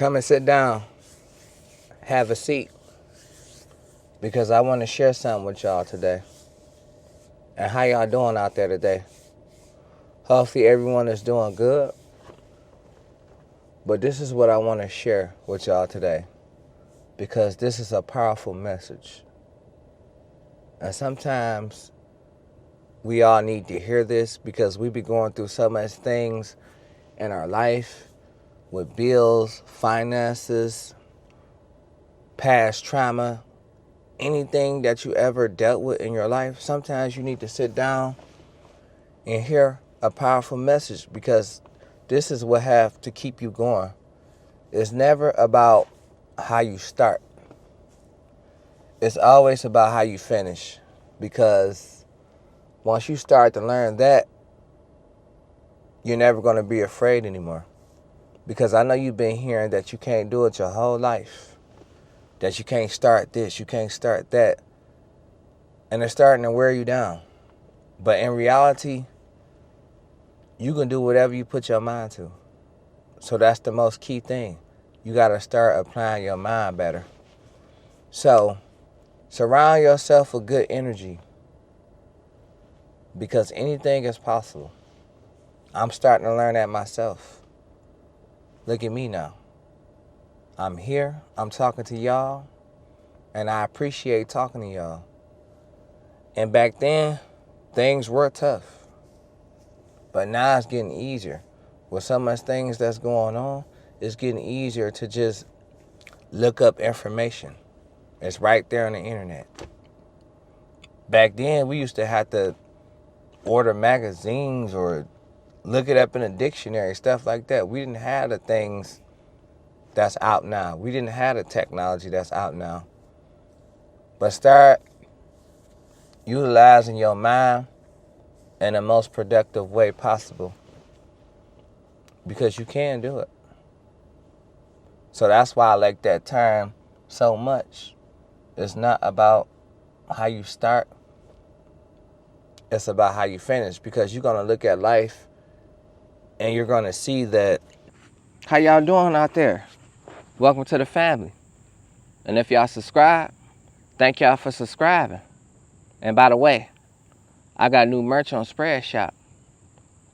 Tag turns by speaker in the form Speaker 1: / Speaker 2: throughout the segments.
Speaker 1: Come and sit down. Have a seat. Because I want to share something with y'all today. And how y'all doing out there today? Hopefully everyone is doing good. But this is what I want to share with y'all today. Because this is a powerful message. And sometimes we all need to hear this because we be going through so much things in our life with bills, finances, past trauma, anything that you ever dealt with in your life. Sometimes you need to sit down and hear a powerful message because this is what have to keep you going. It's never about how you start. It's always about how you finish, because once you start to learn that, you're never going to be afraid anymore. Because I know you've been hearing that you can't do it your whole life, that you can't start this, you can't start that, and it's starting to wear you down. But in reality, you can do whatever you put your mind to. So that's the most key thing. You got to start applying your mind better. So surround yourself with good energy, because anything is possible. I'm starting to learn that myself. Look at me now. I'm here, I'm talking to y'all, and I appreciate talking to y'all. And back then, things were tough. But now it's getting easier. With so much things that's going on, it's getting easier to just look up information. It's right there on the internet. Back then, we used to have to order magazines or look it up in a dictionary, stuff like that. We didn't have the things that's out now. We didn't have the technology that's out now. But start utilizing your mind in the most productive way possible, because you can do it. So that's why I like that term so much. It's not about how you start. It's about how you finish, because you're going to look at life and you're going to see that. How y'all doing out there? Welcome to the family. And if y'all subscribe, thank y'all for subscribing. And by the way, I got new merch on Spreadshop.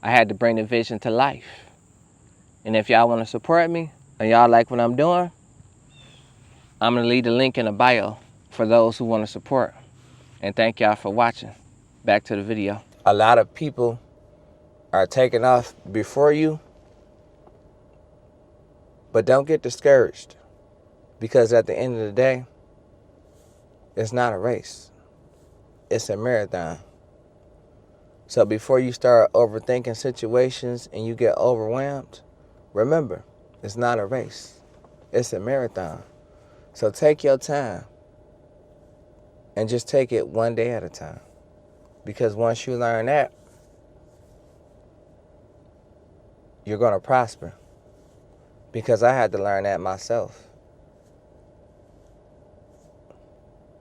Speaker 1: I had to bring the vision to life. And if y'all want to support me and y'all like what I'm doing, I'm going to leave the link in the bio for those who want to support. And thank y'all for watching. Back to the video. A lot of people are taking off before you, but don't get discouraged, because at the end of the day, it's not a race. It's a marathon. So before you start overthinking situations and you get overwhelmed, remember, it's not a race. It's a marathon. So take your time and just take it one day at a time. Because once you learn that, you're going to prosper. Because I had to learn that myself.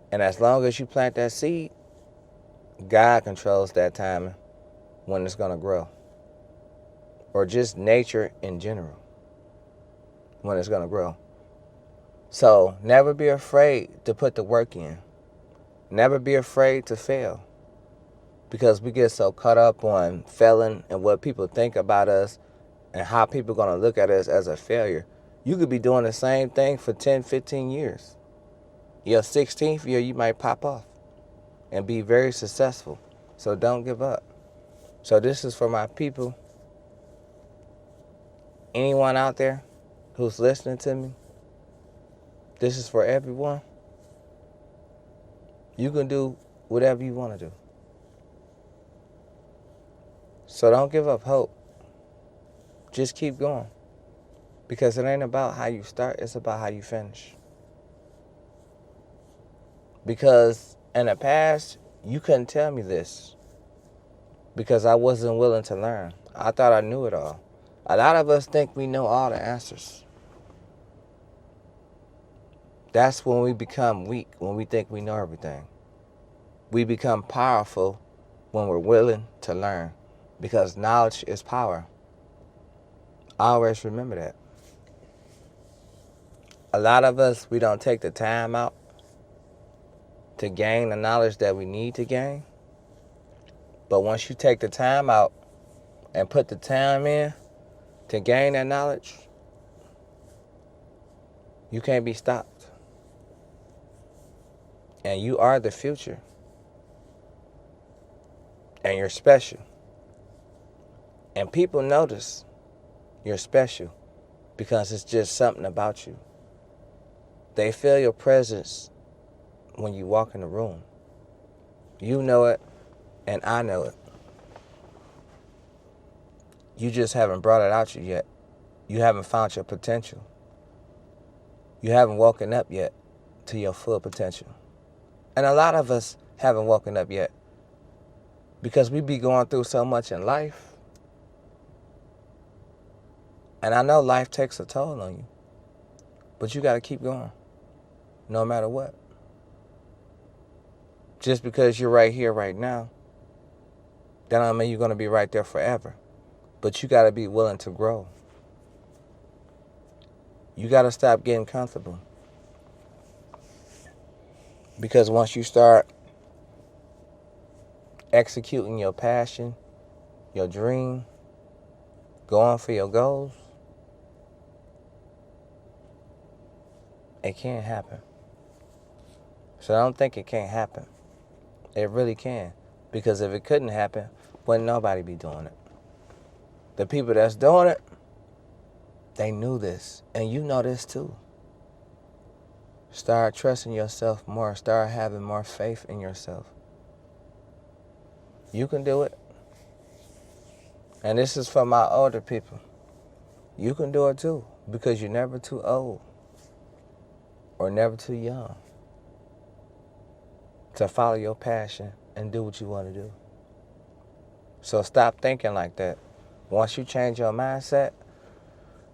Speaker 1: And as long as you plant that seed, God controls that timing when it's going to grow. Or just nature in general, when it's going to grow. So never be afraid to put the work in. Never be afraid to fail. Because we get so caught up on failing and what people think about us and how people are going to look at us as a failure. You could be doing the same thing for 10, 15 years. Your 16th year, you might pop off and be very successful. So don't give up. So this is for my people. Anyone out there who's listening to me, this is for everyone. You can do whatever you want to do. So don't give up hope. Just keep going. Because it ain't about how you start, it's about how you finish. Because in the past, you couldn't tell me this, because I wasn't willing to learn. I thought I knew it all. A lot of us think we know all the answers. That's when we become weak, when we think we know everything. We become powerful when we're willing to learn, because knowledge is power. Always remember that. A lot of us, we don't take the time out to gain the knowledge that we need to gain. But once you take the time out and put the time in to gain that knowledge, you can't be stopped. And you are the future. And you're special. And people notice you're special because it's just something about you. They feel your presence when you walk in the room. You know it, and I know it. You just haven't brought it out yet. You haven't found your potential. You haven't woken up yet to your full potential. And a lot of us haven't woken up yet because we be going through so much in life. And I know life takes a toll on you, but you got to keep going no matter what. Just because you're right here right now, that don't mean you're going to be right there forever. But you got to be willing to grow. You got to stop getting comfortable. Because once you start executing your passion, your dream, going for your goals, it can't happen. So I don't think it can't happen. It really can. Because if it couldn't happen, wouldn't nobody be doing it. The people that's doing it, they knew this. And you know this too. Start trusting yourself more. Start having more faith in yourself. You can do it. And this is for my older people. You can do it too. Because you're never too old. Or never too young to follow your passion and do what you want to do. So stop thinking like that. Once you change your mindset,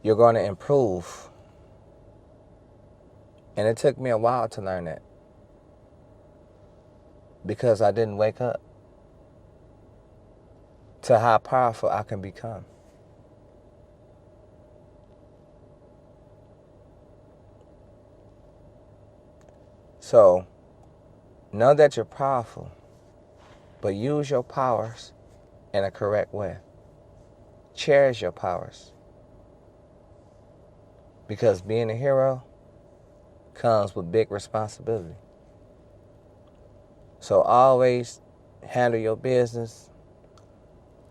Speaker 1: you're going to improve. And it took me a while to learn that. Because I didn't wake up to how powerful I can become. So, know that you're powerful, but use your powers in a correct way. Cherish your powers. Because being a hero comes with big responsibility. So always handle your business,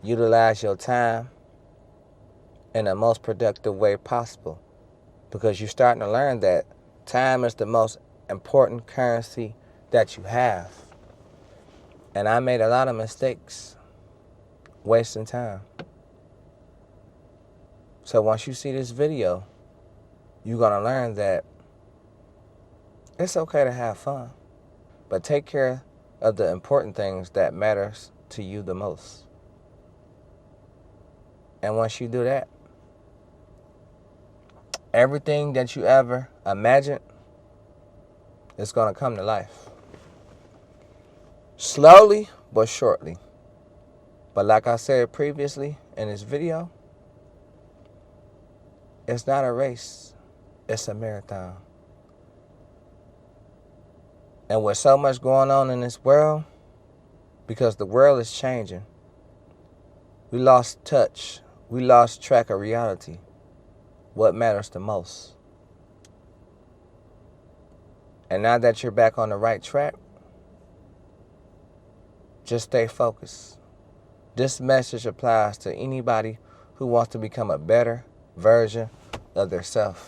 Speaker 1: utilize your time in the most productive way possible. Because you're starting to learn that time is the most important currency that you have. And I made a lot of mistakes wasting time. So once you see this video, you're going to learn that it's okay to have fun, but take care of the important things that matters to you the most. And once you do that, everything that you ever imagined is going to come to life. Slowly but surely. But like I said previously in this video, it's not a race, it's a marathon. And with so much going on in this world, because the world is changing, we lost touch, we lost track of reality, what matters the most. And now that you're back on the right track, just stay focused. This message applies to anybody who wants to become a better version of themselves.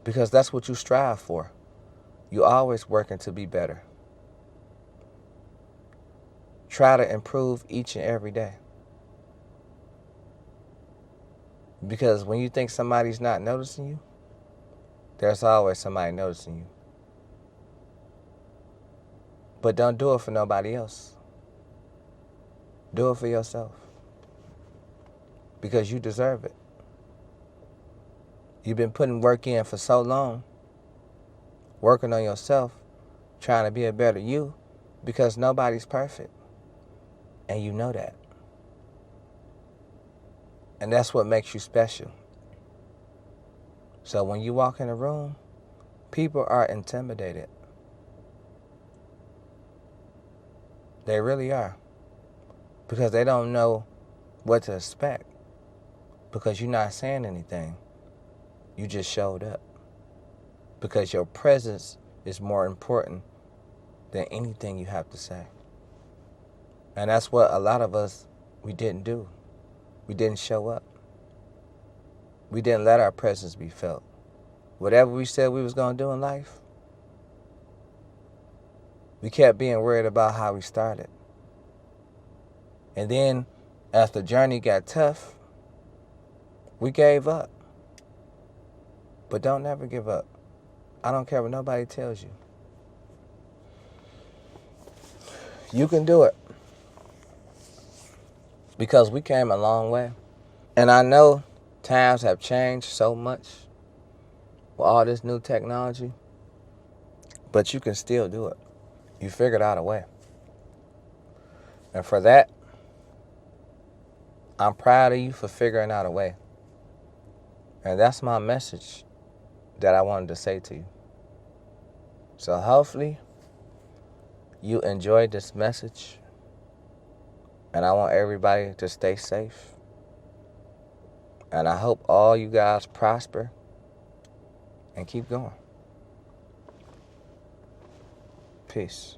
Speaker 1: Because that's what you strive for. You're always working to be better. Try to improve each and every day. Because when you think somebody's not noticing you, there's always somebody noticing you. But don't do it for nobody else. Do it for yourself. Because you deserve it. You've been putting work in for so long, working on yourself, trying to be a better you, because nobody's perfect. And you know that. And that's what makes you special. So when you walk in a room, people are intimidated. They really are. Because they don't know what to expect. Because you're not saying anything. You just showed up. Because your presence is more important than anything you have to say. And that's what a lot of us, we didn't do. We didn't show up. We didn't let our presence be felt. Whatever we said we was going to do in life, we kept being worried about how we started. And then, as the journey got tough, we gave up. But don't never give up. I don't care what nobody tells you. You can do it. Because we came a long way. And I know times have changed so much with all this new technology. But you can still do it. You figured out a way. And for that, I'm proud of you for figuring out a way. And that's my message that I wanted to say to you. So hopefully you enjoyed this message. And I want everybody to stay safe. And I hope all you guys prosper and keep going. Peace.